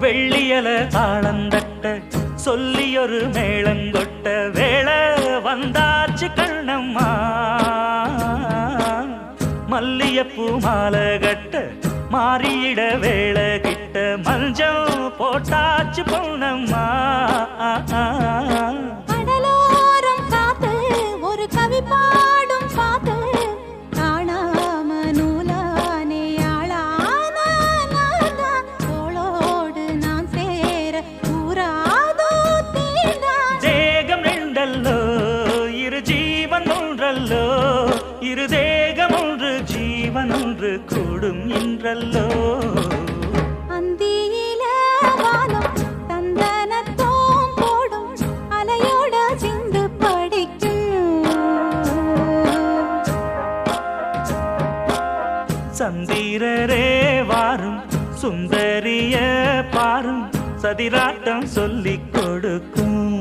வெள்ளியல தாளந்தட்ட சொல்லியொரு மேளங்கொட்ட வேளை வந்தாச்சு கண்ணம்மா மல்லியப்பூ மாலை கட்ட மாறியிட வேளை கிட்ட மஞ்சள் போட்டாச்சு பொன்னம்மா கடலோரம் காத்து ஒரு கவி பாடும் பாத்து காணாம நூலானே ஆளானோடு நான் சேர கூறாதோ தீண்டா தேகம் ரெண்டல்லோ இரு ஜீவன் ஒன்றல்லோ இரு தேகம் ஒன்று ஜீவன் ஒன்று கூடும் என்றல்லோ அந்தியில வானம் தந்தனத்தோம் போடும் அலையோட சிந்து படிக்கும் சந்திரரே வாரும் சுந்தரிய பாரும் சதிராட்டம் சொல்லிக் கொடுக்கும்